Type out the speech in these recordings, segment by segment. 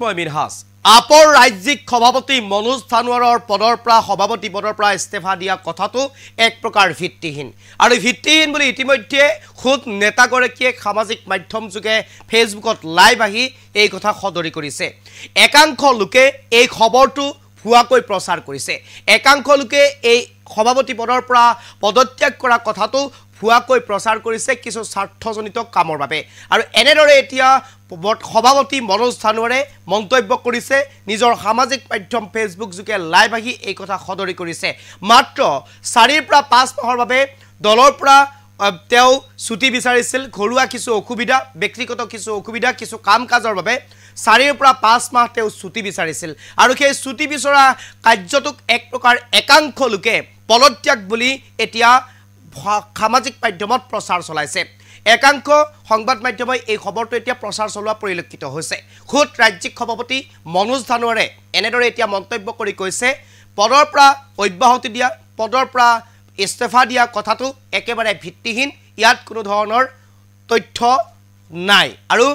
মই মিনহাজ আপৰ ৰাজ্যিক সভাপতি মনোজ ধানোৱাৰৰ পদৰ পৰা সভাপতি পদৰ পৰা ইস্তেফা দিয়া কথাটো এক প্ৰকাৰ ভিত্তিহীন আৰু ভিত্তিহীন বুলি ইতিমধ্যে খুদ নেতাগৰাকীয়ে সামাজিক মাধ্যম যোগে ফেচবুকত লাইভ আহি এই কথা সদৰি কৰিছে একাংশ লোকে এই খবৰটো ভুৱাকৈ প্ৰচাৰ কৰিছে একাংশ লোকে এই সভাপতি পদৰ পৰা পদত্যাগ কৰা কথাটো ভুৱাকৈ প্ৰচাৰ কৰিছে কিছু স্বাৰ্থজনিত কামৰ বাবে আৰু এনেদৰে এতিয়া সভাপতি মনোজ ধানোৱাৰে মন্তব্য কৰিছে নিজৰ সামাজিক মাধ্যম ফেচবুক যোগে লাইভ আহি এই কথা সদৰি কৰিছে মাত্ৰ 4 পৰা 5 মাহৰ বাবে দলৰ পৰা তেওঁ ছুটি বিচাৰিছিল ঘৰুৱা কিছু অসুবিধা ব্যক্তিগত কিছু অসুবিধা কিছু কাম কাজৰ বাবে 4 পৰা 5 মাহ তেওঁ ছুটি বিচাৰিছিল আৰু সেই ছুটি বিচৰা কাৰ্যটোক এক প্ৰকাৰ একাংশ লোকে পদত্যাগ বুলি এতিয়া সামাজিক মাধ্যমত প্ৰচাৰ চলাইছে একাংশ সংবাদ মাধ্যমই এই খবৰটো এতিয়া প্ৰচাৰ চলোৱা পৰিলক্ষিত হৈছে খুদ ৰাজ্যিক সভাপতি মনোজ ধানোৱাৰে এনেদৰে এতিয়া মন্তব্য কৰি কৈছে পদৰ পৰা অব্যাহতি দিয়া পদৰ পৰা ইস্তেফা দিয়া কথাটো একেবাৰে ভিত্তিহীন ইয়াত কোনো ধৰণৰ তথ্য নাই আৰু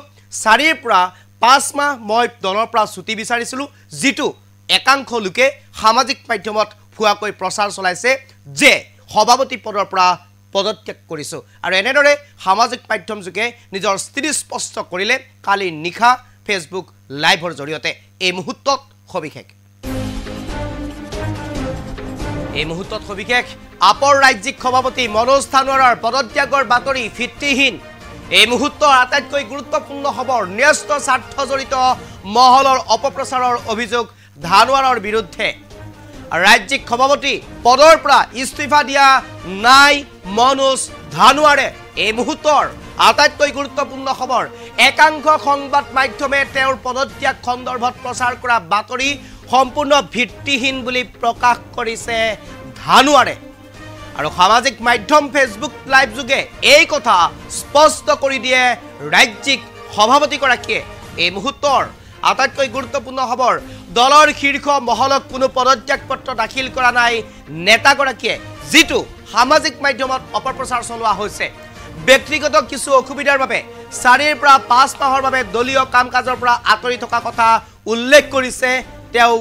4 পৰা 5 মাহ মই দলৰ পৰা ছুটি বিচাৰিছিলো যেটো একাংশ লোকে সামাজিক মাধ্যমত ভুৱাকৈ প্ৰচাৰ চলাইছে যে সভাপতি পদৰ পৰা পদত্যাগ কৰিছো আৰু এনেদৰে সামাজিক মাধ্যম যোগে নিজৰ স্থিতি স্পষ্ট কৰিলে কালি নিখা ফেচবুক লাইভৰ জৰিয়তে এই মুহূৰ্তত সবিশেষ আপৰ ৰাজ্যিক সভাপতি মনোজ ধানোৱাৰৰ পদত্যাগৰ বাতৰি ভিত্তিহীন এই মুহূৰ্তৰ আটাইতকৈ গুৰুত্বপূৰ্ণ খবৰ ন্যস্ত স্বাৰ্থজড়িত মহলৰ অপপ্ৰচাৰৰ অভিযোগ ধানোৱাৰৰ বিৰুদ্ধে ৰাজ্যিক সভাপতি পদৰ পৰা ইস্তিফা দিয়া নাই মনোজ ধানোৱাৰে এই মুহূৰ্তৰ আটাইতকৈ গুৰুত্বপূৰ্ণ খবৰ একাংশ সংবাদ মাধ্যমে তেওঁৰ পদত্যাগ সন্দৰ্ভত প্ৰচাৰ কৰা বাতৰি সম্পূৰ্ণ ভিত্তিহীন বুলি প্ৰকাশ কৰিছে ধানোৱাৰে আৰু সামাজিক মাধ্যম ফেচবুক লাইভ যোগে এই কথা স্পষ্ট কৰি দিয়ে ৰাজ্যিক সভাপতি গৰাকীয়ে এই মুহূৰ্তৰ আটাইতকৈ গুৰুত্বপূৰ্ণ খবৰ দলৰ শীৰ্ষ মহলক কোনো পদত্যাগ পত্ৰ দাখিল কৰা নাই নেতাগৰাকীয়ে যেটো সামাজিক মাধ্যমত অপপ্ৰচাৰ চলোৱা হৈছে ব্যক্তিগত কিছু অসুবিধাৰ বাবে 4 পৰা 5 মাহৰ বাবে দলীয় কাম কাজৰ পৰা আঁতৰি থকা কথা উল্লেখ কৰিছে তেওঁ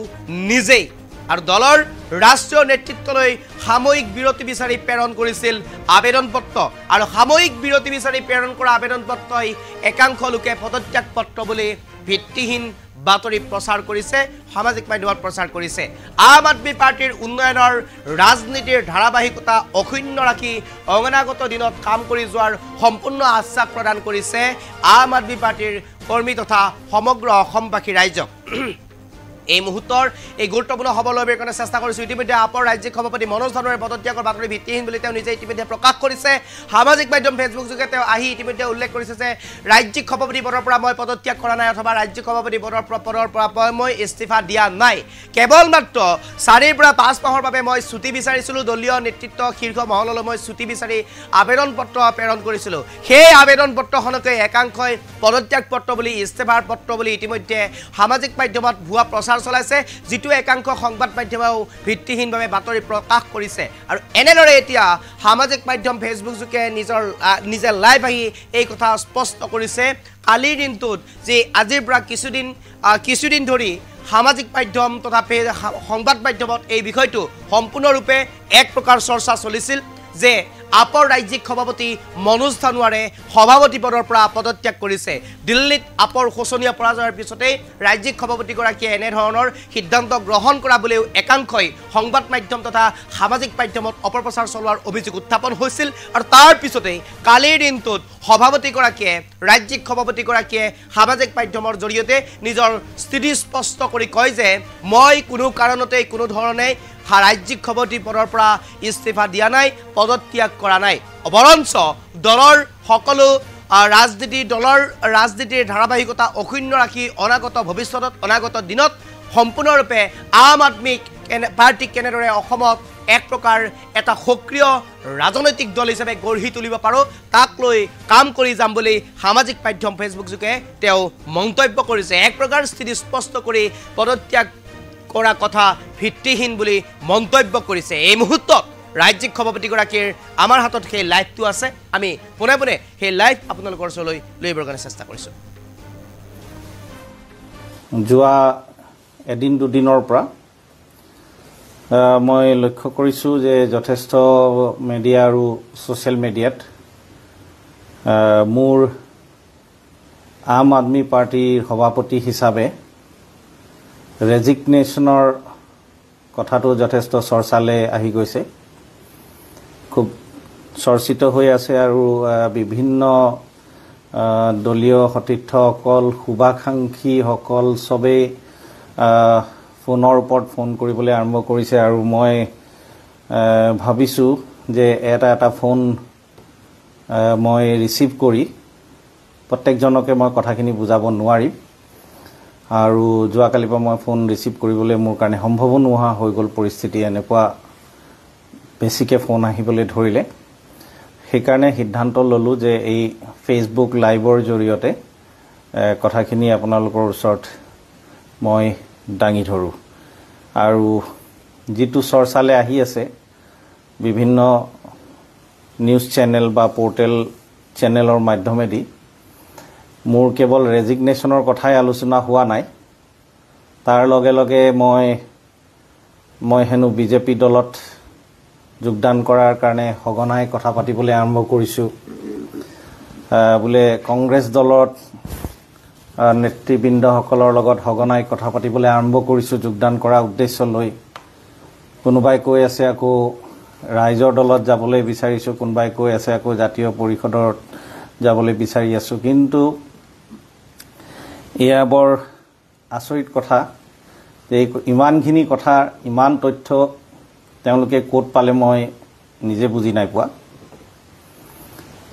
নিজেই আৰু দলৰ ৰাষ্ট্ৰীয় নেতৃত্বলৈ সাময়িক বিৰতি বিচাৰি প্ৰেৰণ কৰিছিল আবেদন পত্ৰ আৰু সাময়িক বিৰতি বিচাৰি প্ৰেৰণ কৰা আবেদন পত্ৰই একাংশ লোকে পদত্যাগ পত্ৰ বুলি ভিত্তিহীন বাতৰি প্ৰচাৰ কৰিছে সামাজিক মাধ্যমত প্ৰচাৰ কৰিছে আম আদমি পাৰ্টিৰ উন্নয়নৰ ৰাজনীতিৰ ধাৰাবাহিকতা অক্ষুণ্ণ ৰাখি অনাগত দিনত কাম কৰি যোৱাৰ সম্পূৰ্ণ আশ্বাস প্ৰদান কৰিছে আম আদমি পাৰ্টিৰ কৰ্মী তথা সমগ্ৰ অসমবাসী ৰাইজক এই মুহূৰ্তৰ এই গুৰুত্বপূৰ্ণ খবৰ লবৰ কাৰণে চেষ্টা কৰিছো ইতিমধ্যে আপৰ ৰাজ্যিক সভাপতি মনোজ ধানোৱাৰে পদত্যাগৰ বাতৰি ভিত্তিহীন বুলি তেওঁ নিজে ইতিমধ্যে প্ৰকাশ কৰিছে সামাজিক মাধ্যম ফেচবুক যোগে তেওঁ আহি ইতিমধ্যে উল্লেখ কৰিছে যে ৰাজ্যিক সভাপতি পদৰ পৰা মই পদত্যাগ কৰা নাই অথবা ৰাজ্যিক সভাপতি পদৰ পৰা মই ইস্তিফা দিয়া নাই কেৱল মাত্ৰ 4 পৰা 5 মাহৰ বাবে মই ছুটি বিচাৰিছিলো দলীয় নেতৃত্ব শীৰ্ষ মহললৈ মই ছুটি বিচাৰি আবেদন পত্ৰ প্ৰেৰণ কৰিছিলো সেই আবেদন পত্ৰখনকে একাংশই পদত্যাগ পত্ৰ বুলি ইস্তিফাৰ পত্ৰ বুলি ইতিমধ্যে সামাজিক মাধ্যমত ভুৱা প্ৰচাৰ চলাইছে যেটো একাংশ সংবাদ মাধ্যমেও ভিত্তিহীনভাৱে বাতৰি প্ৰকাশ কৰিছে আৰু এনেদৰে এতিয়া সামাজিক মাধ্যম ফেচবুক যোগে নিজে লাইভ আহি এই কথা স্পষ্ট কৰিছে কালিৰ দিনটোত যে আজিৰ পৰা কিছুদিন ধৰি সামাজিক মাধ্যম তথা সংবাদ মাধ্যমত এই বিষয়টো সম্পূৰ্ণৰূপে এক প্ৰকাৰ চৰ্চা চলিছিল যে আপৰ ৰাজ্যিক সভাপতি মনোজ ধানোৱাৰে সভাপতি পদৰ পৰা পদত্যাগ কৰিছে দিল্লীত আপৰ শোচনীয় পৰাজয়ৰ পিছতে ৰাজ্যিক সভাপতি গৰাকীয়ে এনে ধৰণৰ সিদ্ধান্ত গ্ৰহণ কৰা বুলিও একাংশই সংবাদ মাধ্যম তথা সামাজিক মাধ্যমত অপপ্ৰচাৰ চলোৱাৰ অভিযোগ উত্থাপন হৈছিল আৰু তাৰ পিছতে কালিৰ দিনটোত সভাপতি গৰাকীয়ে ৰাজ্যিক সভাপতি গৰাকীয়ে সামাজিক মাধ্যমৰ জৰিয়তে নিজৰ স্থিতি স্পষ্ট কৰি কয় যে মই কোনো কাৰণতে কোনো ধৰণে ৰাজ্যিক সভাপতি পদৰ পৰা ইস্তিফা দিয়া নাই পদত্যাগ কৰা নাই অবৰঞ্চ দলৰ সকলো ৰাজনীতিৰ ধাৰাবাহিকতা অক্ষুণ্ণ ৰাখি অনাগত ভৱিষ্যতত অনাগত দিনত সম্পূৰ্ণৰূপে আম আদমি পাৰ্টি কেনেদৰে অসমত এক প্ৰকাৰ এটা সক্ৰিয় ৰাজনৈতিক দল হিচাপে গঢ়ি তুলিব পাৰো তাক লৈ কাম কৰি যাম বুলি সামাজিক মাধ্যম ফেচবুক যোগে তেওঁ মন্তব্য কৰিছে এক প্ৰকাৰ স্থিতি স্পষ্ট কৰি পদত্যাগ কৰা কথা ভিত্তিহীন বুলি মন্তব্য কৰিছে এই মুহূৰ্তত ৰাজ্যিক সভাপতি গৰাকীৰ আমাৰ হাতত সেই লাইভটো আছে আমি পুনে সেই লাইভ আপোনালোকৰ ওচৰলৈ লৈ আহিবৰ কাৰণে চেষ্টা কৰিছো যোৱা এদিন দুদিনৰ পৰা মই লক্ষ্য কৰিছোঁ যে যথেষ্ট মিডিয়া আৰু ছ'চিয়েল মিডিয়াত মোৰ আম আদমি পাৰ্টিৰ সভাপতি হিচাপে ৰেজিগনেশ্যনৰ কথাটো যথেষ্ট চৰ্চালৈ আহি গৈছে, খুব চৰ্চিত হৈ আছে আৰু বিভিন্ন দলীয় সতীৰ্থসকল শুভাকাংক্ষীসকল চবেই ফোনৰ ওপৰত ফোন কৰিবলৈ আৰম্ভ কৰিছে আৰু মই ভাবিছোঁ যে এটা ফোন মই ৰিচিভ কৰি প্ৰত্যেকজনকে মই কথাখিনি বুজাব নোৱাৰিম আৰু যোৱাকালিৰ পৰা মই ফোন ৰিচিভ কৰিবলৈ মোৰ কাৰণে সম্ভৱো নোহোৱা হৈ গ'ল পৰিস্থিতি, এনেকুৱা বেছিকৈ ফোন আহিবলৈ ধৰিলে। সেইকাৰণে সিদ্ধান্ত ল'লোঁ যে এই ফেচবুক লাইভৰ জৰিয়তে কথাখিনি আপোনালোকৰ ওচৰত মই দাঙি ধৰোঁ আৰু যিটো চৰ্চালৈ আহি আছে বিভিন্ন নিউজ চেনেল বা পৰ্টেল চেনেলৰ মাধ্যমেদি মোৰ কেৱল ৰেজিগনেশ্যনৰ কথাই আলোচনা হোৱা নাই, তাৰ লগে লগে মই হেনো বিজেপি দলত যোগদান কৰাৰ কাৰণে সঘনাই কথা পাতিবলৈ আৰম্ভ কৰিছোঁ, বোলে কংগ্ৰেছ দলত নেতৃবৃন্দসকলৰ লগত সঘনাই কথা পাতিবলৈ আৰম্ভ কৰিছোঁ যোগদান কৰা উদ্দেশ্য লৈ। কোনোবাই কৈ আছে আকৌ ৰাইজৰ দলত যাবলৈ বিচাৰিছোঁ, কোনোবাই কৈ আছে আকৌ জাতীয় পৰিষদত যাবলৈ বিচাৰি আছোঁ। কিন্তু এয়া বৰ আচৰিত কথা যে ইমানখিনি কথা, ইমান তথ্য তেওঁলোকে ক'ত পালে মই নিজে বুজি নাই পোৱা।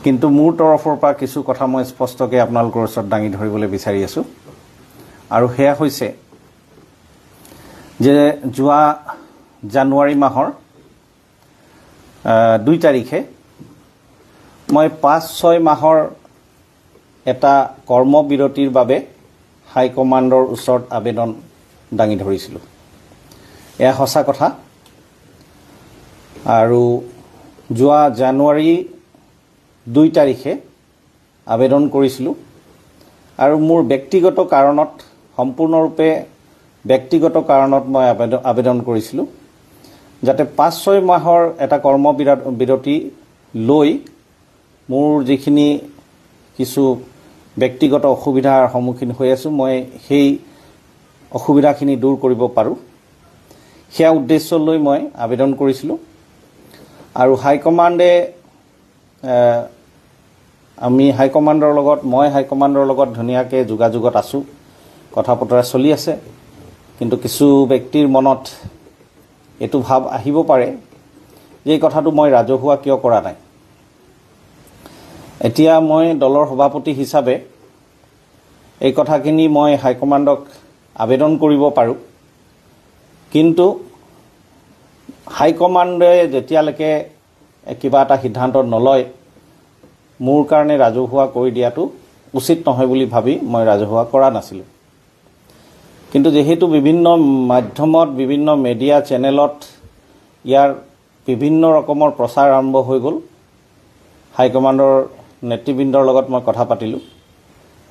কিন্তু মোৰ তৰফৰ পৰা কিছু কথা মই স্পষ্টকৈ আপোনালোকৰ ওচৰত দাঙি ধৰিবলৈ বিচাৰি আছোঁ আৰু সেয়া হৈছে যে যোৱা জানুৱাৰী মাহৰ 2 তাৰিখে মই 5-6 মাহৰ এটা কৰ্মবিৰতিৰ বাবে হাইকমাণ্ডৰ ওচৰত আবেদন দাঙি ধৰিছিলোঁ। এয়া সঁচা কথা আৰু যোৱা জানুৱাৰী 2 তাৰিখে আবেদন কৰিছিলোঁ আৰু মোৰ ব্যক্তিগত কাৰণত, সম্পূৰ্ণৰূপে ব্যক্তিগত কাৰণত মই আবেদন কৰিছিলোঁ যাতে 5-6 মাহৰ এটা কৰ্মবিৰতি লৈ মোৰ যিখিনি কিছু ব্যক্তিগত অসুবিধাৰ সন্মুখীন হৈ আছোঁ মই সেই অসুবিধাখিনি দূৰ কৰিব পাৰোঁ, সেয়া উদ্দেশ্য লৈ মই আবেদন কৰিছিলোঁ। আৰু হাইকমাণ্ডে মই হাইকমাণ্ডৰ লগত ধুনীয়াকৈ যোগাযোগত আছোঁ, কথা বতৰা চলি আছে। কিন্তু কিছু ব্যক্তিৰ মনত এইটো ভাৱ আহিব পাৰে যে এই কথাটো মই ৰাজহুৱা কিয় কৰা নাই। এতিয়া মই দলৰ সভাপতি হিচাপে এই কথাখিনি মই হাইকমাণ্ডক আবেদন কৰিব পাৰোঁ, কিন্তু হাইকমাণ্ডে যেতিয়ালৈকে কিবা এটা সিদ্ধান্ত নলয় মোৰ কাৰণে ৰাজহুৱা কৰি দিয়াটো উচিত নহয় বুলি ভাবি মই ৰাজহুৱা কৰা নাছিলোঁ। কিন্তু যেহেতু বিভিন্ন মাধ্যমত, বিভিন্ন মিডিয়া চেনেলত ইয়াৰ বিভিন্ন ৰকমৰ প্ৰচাৰ আৰম্ভ হৈ গ'ল, হাইকমাণ্ডৰ নেতৃবৃন্দৰ লগত মই কথা পাতিলোঁ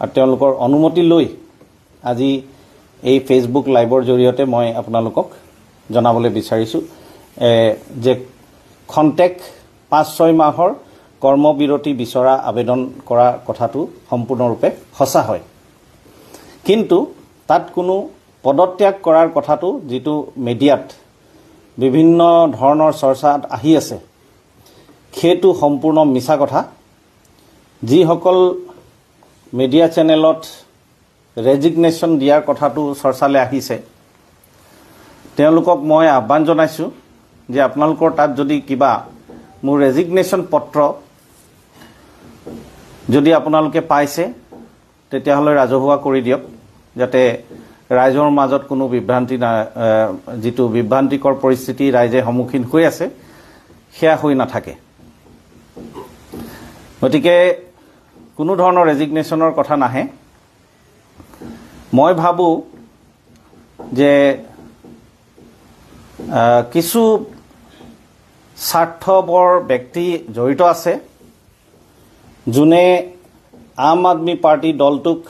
আৰু তেওঁলোকৰ অনুমতি লৈ আজি এই ফেচবুক লাইভৰ জৰিয়তে মই আপোনালোকক জনাবলৈ বিচাৰিছোঁ যে খন্তেক 5-6 মাহৰ কৰ্মবিৰতি বিচৰা আবেদন কৰা কথাটো সম্পূৰ্ণৰূপে সঁচা হয়, কিন্তু তাত কোনো পদত্যাগ কৰাৰ কথাটো যিটো মিডিয়াত বিভিন্ন ধৰণৰ চৰ্চাত আহি আছে সেইটো সম্পূৰ্ণ মিছা কথা। যিসকল মিডিয়া চেনেলত ৰেজিগনেশ্যন দিয়াৰ কথাটো চৰ্চালৈ আহিছে তেওঁলোকক মই আহ্বান জনাইছোঁ যে আপোনালোকৰ তাত যদি কিবা মোৰ ৰেজিগনেশ্যন পত্ৰ যদি আপোনালোকে পাইছে তেতিয়াহ'লে ৰাজহুৱা কৰি দিয়ক, যাতে ৰাইজৰ মাজত কোনো বিভ্ৰান্তি যিটো বিভ্ৰান্তিকৰ পৰিস্থিতি ৰাইজে সন্মুখীন হৈ আছে সেয়া হৈ নাথাকে। গতিকে কোনো ধৰণৰ ৰেজিগনেশ্যনৰ কথা নাহে। মই ভাবোঁ যে কিছু স্বাৰ্থপৰ ব্যক্তি জড়িত আছে যোনে আম আদমি পাৰ্টি দলটোক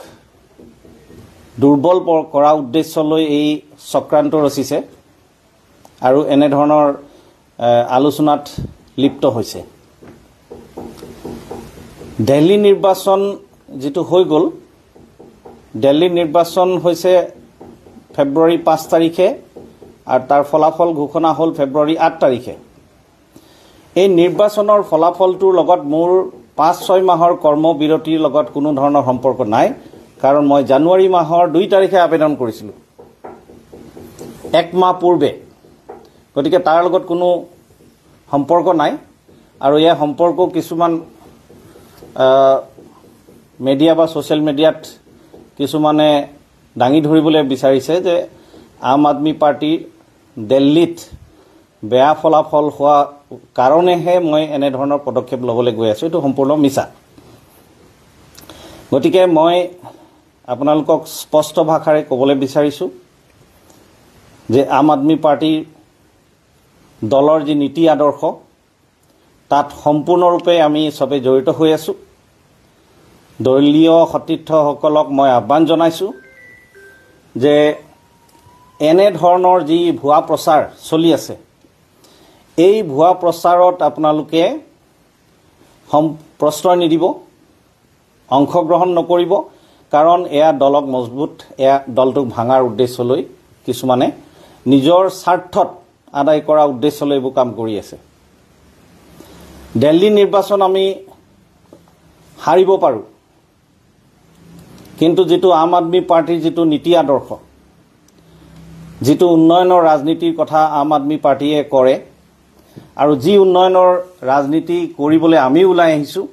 দুৰ্বল কৰা উদ্দেশ্যলৈ এই চক্ৰান্ত ৰচিছে আৰু এনেধৰণৰ আলোচনাত লিপ্ত হৈছে। দিল্লী নিৰ্বাচন যেটো হৈ গ'ল, দিল্লী নিৰ্বাচন হৈছে ফেব্ৰুৱাৰী 5 তাৰিখে আৰু তাৰ ফলাফল ঘোষণা হ'ল ফেব্ৰুৱাৰী 8 তাৰিখে। এই নিৰ্বাচনৰ ফলাফলটোৰ লগত মোৰ 5-6 মাহৰ কৰ্মবিৰতিৰ লগত কোনো ধৰণৰ সম্পৰ্ক নাই, কাৰণ মই জানুৱাৰী মাহৰ 2 তাৰিখে আবেদন কৰিছিলোঁ, 1 মাহ পূৰ্বে। গতিকে তাৰ লগত কোনো সম্পৰ্ক নাই। আৰু এই সম্পৰ্ক কিছুমান মিডিয়া বা ছ'চিয়েল মিডিয়াত কিছুমানে দাঙি ধৰিবলৈ বিচাৰিছে যে আম আদমি পাৰ্টিৰ দিল্লীত বেয়া ফলাফল হোৱা কাৰণেহে মই এনেধৰণৰ পদক্ষেপ ল'বলৈ গৈ আছোঁ। এইটো সম্পূৰ্ণ মিছা। গতিকে মই আপোনালোকক স্পষ্ট ভাষাৰে ক'বলৈ বিচাৰিছোঁ যে আম আদমি পাৰ্টিৰ দলৰ যি নীতি আদৰ্শ তাত সম্পূৰ্ণৰূপে আমি সবে জড়িত হৈ আছোঁ। দলীয় সতীৰ্থসকলক মই আহ্বান জনাইছোঁ যে এনেধৰণৰ যি ভুৱা প্ৰচাৰ চলি আছে, এই ভুৱা প্ৰচাৰত আপোনালোকে প্ৰশ্ৰয় নিদিব, অংশগ্ৰহণ নকৰিব, কাৰণ এয়া দলক মজবুত, এয়া দলটোক ভাঙাৰ উদ্দেশ্যলৈ কিছুমানে নিজৰ স্বাৰ্থত আদায় কৰা উদ্দেশ্যলৈ এইবোৰ কাম কৰি আছে। দিল্লী নিৰ্বাচন আমি হাৰিব পাৰোঁ, কিন্তু যেটো আম আদমি পাৰ্টিৰ যেটো নীতি আদৰ্শ, যেটো উন্নয়নৰ ৰাজনীতিৰ কথা আম আদমি পাৰ্টিয়ে কৰে আৰু যি উন্নয়নৰ ৰাজনীতি কৰিবলৈ আমি ওলাই আহিছোঁ,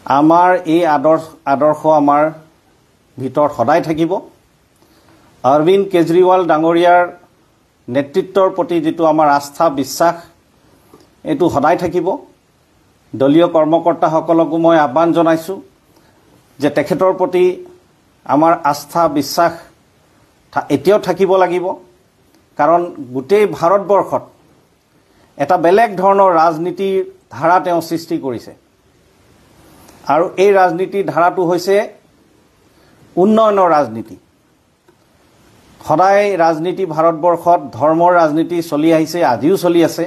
আমাৰ এই আদৰ্শ আমাৰ ভিতৰত সদায় থাকিব। অৰবিন্দ কেজৰিৱাল ডাঙৰীয়াৰ নেতৃত্বৰ প্ৰতি যেটো আমাৰ আস্থা বিশ্বাস, এইটো সদায় থাকিব। দলীয় কৰ্মকৰ্তাসকলকো মই আহ্বান জনাইছোঁ যে তেখেতৰ প্ৰতি আমাৰ আস্থা বিশ্বাস এতিয়াও থাকিব লাগিব, কাৰণ গোটেই ভাৰতবৰ্ষত এটা বেলেগ ধৰণৰ ৰাজনীতিৰ ধাৰা তেওঁ সৃষ্টি কৰিছে আৰু এই ৰাজনীতিৰ ধাৰাটো হৈছে উন্নয়নৰ ৰাজনীতি। সদায় ৰাজনীতি ভাৰতবৰ্ষত ধৰ্মৰ ৰাজনীতি চলি আহিছে, আজিও চলি আছে,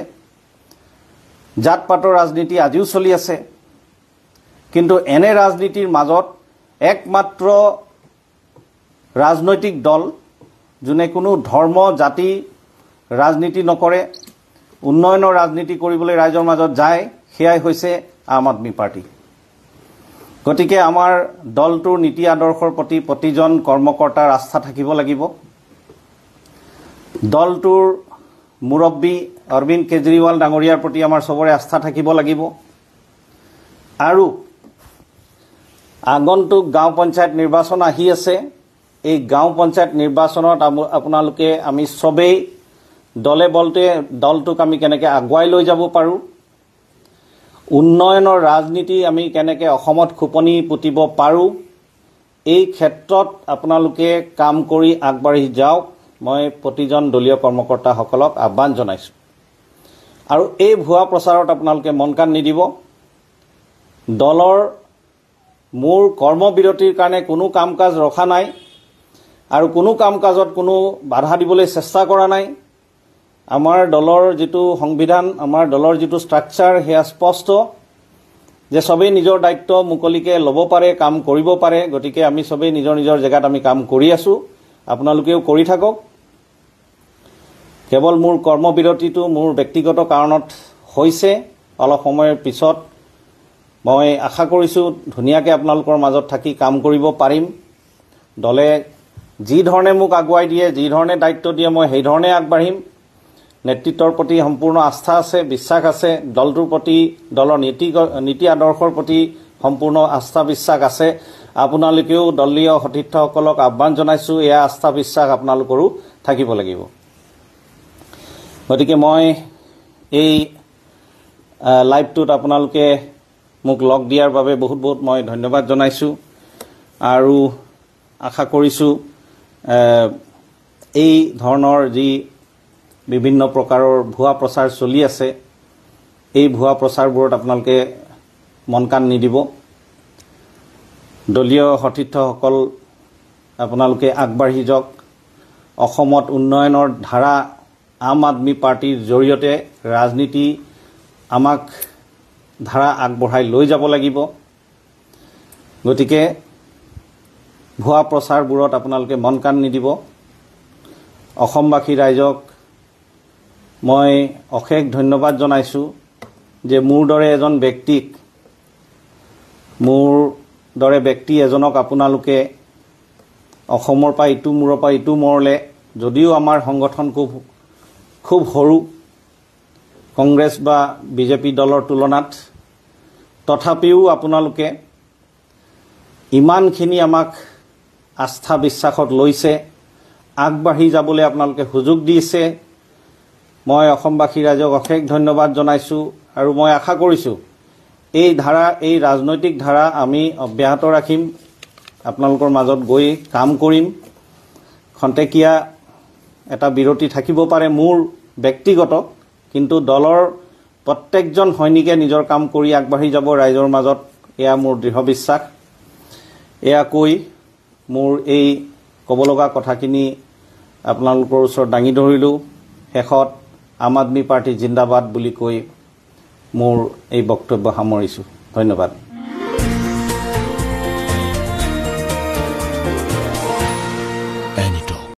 জাত পাতৰ ৰাজনীতি আজিও চলি আছে, কিন্তু এনে ৰাজনীতিৰ মাজত একমাত্ৰ ৰাজনৈতিক দল যোনে কোনো ধৰ্ম জাতি ৰাজনীতি নকৰে, উন্নয়নৰ ৰাজনীতি কৰিবলৈ ৰাইজৰ মাজত যায়, সেয়াই হৈছে আম আদমি পাৰ্টি। গতিকে আমাৰ দলটোৰ নীতি আদৰ্শৰ প্ৰতি প্ৰতিজন কৰ্মকৰ্তাৰ আস্থা থাকিব লাগিব। দলটোৰ মুৰব্বী অৰবিন্দ কেজৰিৱাল ডাঙৰীয়াৰ প্ৰতি আমাৰ সবৰে আস্থা থাকিব লাগিব। আৰু আগন্তুক গাঁও পঞ্চায়ত নিৰ্বাচন আহি আছে। এই গাঁও পঞ্চায়ত নিৰ্বাচনত আপোনালোকে আমি সবেই দলে বলতে দলটোক আমি কেনেকৈ আগুৱাই লৈ যাব পাৰোঁ, উন্নয়নৰ ৰাজনীতি আমি কেনেকৈ অসমত খোপনি পুতিব পাৰোঁ, এই ক্ষেত্ৰত আপোনালোকে কাম কৰি আগবাঢ়ি যাওক, মই প্ৰতিজন দলীয় কৰ্মকৰ্তাসকলক আহ্বান জনাইছোঁ। আৰু এই ভুৱা প্ৰচাৰত আপোনালোকে মন কাণ নিদিব। দলৰ মোৰ কৰ্মবিৰতিৰ কাৰণে কোনো কাম কাজ ৰখা নাই আৰু কোনো কাম কাজত কোনো বাধা দিবলৈ চেষ্টা কৰা নাই। আমাৰ দলৰ যেটো সংবিধান, আমাৰ দলৰ যেটো ষ্ট্ৰাকচাৰ, সেয়া স্পষ্ট যে সবেই নিজৰ দায়িত্ব মুকলিকে ল'ব পাৰে, কাম কৰিব পাৰে। গতিকে আমি সবেই নিজৰ নিজৰ জেগাত আমি কাম কৰি আছোঁ, আপোনালোকেও কৰি থাকক। কেৱল মোৰ কৰ্মবিৰতিটো মোৰ ব্যক্তিগত কাৰণত হৈছে। অলপ সময়ৰ পিছত মই আশা কৰিছোঁ ধুনীয়াকৈ আপোনালোকৰ মাজত থাকি কাম কৰিব পাৰিম। দলে যি ধৰণে মোক আগুৱাই দিয়ে, যি ধৰণে দায়িত্ব দিয়ে, মই সেই ধৰণে আগবাঢ়িম। নেতৃত্বৰ প্ৰতি সম্পূৰ্ণ আস্থা আছে, বিশ্বাস আছে। দলটোৰ প্ৰতি, দলৰ নীতি আদৰ্শৰ প্ৰতি সম্পূৰ্ণ আস্থা বিশ্বাস আছে। আপোনালোকেও দলীয় সতীৰ্থসকলক আহ্বান জনাইছোঁ, এয়া আস্থা বিশ্বাস আপোনালোকৰো থাকিব লাগিব। গতিকে মই এই লাইভটোত আপোনালোকে মোক লগ দিয়াৰ বাবে বহুত বহুত মই ধন্যবাদ জনাইছোঁ আৰু আশা কৰিছোঁ এই ধৰণৰ যি বিভিন্ন প্ৰকাৰৰ ভুৱা প্ৰচাৰ চলি আছে, এই ভুৱা প্ৰচাৰবোৰত আপোনালোকে মন কাণ নিদিব। দলীয় সতীৰ্থসকল আপোনালোকে আগবাঢ়ি যাওক অসমত উন্নয়নৰ ধাৰা আম আদমি পাৰ্টিৰ জৰিয়তে ৰাজনীতি আমাক ধাৰা আগবঢ়াই লৈ যাব লাগিব গতিকে ভুৱা প্ৰচাৰবোৰত আপোনালোকে মন কাণ নিদিব অসমবাসী ৰাইজক মই অশেষ ধন্যবাদ জনাইছোঁ যে মোৰ দৰে ব্যক্তি এজনক আপোনালোকে অসমৰ পৰা ইটো মূৰৰ পৰা ইটো মূৰলে যদিও আমাৰ সংগঠন খুব সৰু কংগ্ৰেছ বা বিজেপি দলৰ তুলনাত তথাপিও আপোনালোকে ইমানখিনি আমাক আস্থা বিশ্বাসত লৈছে আগবাঢ়ি যাবলৈ আপোনালোকে সুযোগ দিছে মই অসমবাসী ৰাইজক অশেষ ধন্যবাদ জনাইছোঁ আৰু মই আশা কৰিছোঁ এই ৰাজনৈতিক ধাৰা আমি অব্যাহত ৰাখিম আপোনালোকৰ মাজত গৈ কাম কৰিম খন্তেকীয়া এটা বিৰতি থাকিব পাৰে মোৰ ব্যক্তিগত কিন্তু দলৰ প্ৰত্যেকজন সৈনিকে নিজৰ কাম কৰি আগবাঢ়ি যাব ৰাইজৰ মাজত এয়া মোৰ দৃঢ় বিশ্বাস এয়া কৈ মোৰ এই ক'ব লগা কথাখিনি আপোনালোকৰ ওচৰত দাঙি ধৰিলোঁ শেষত আম আদমি পাৰ্টি জিন্দাবাদ বুলি কৈ মোৰ এই বক্তব্য সামৰিছোঁ ধন্যবাদ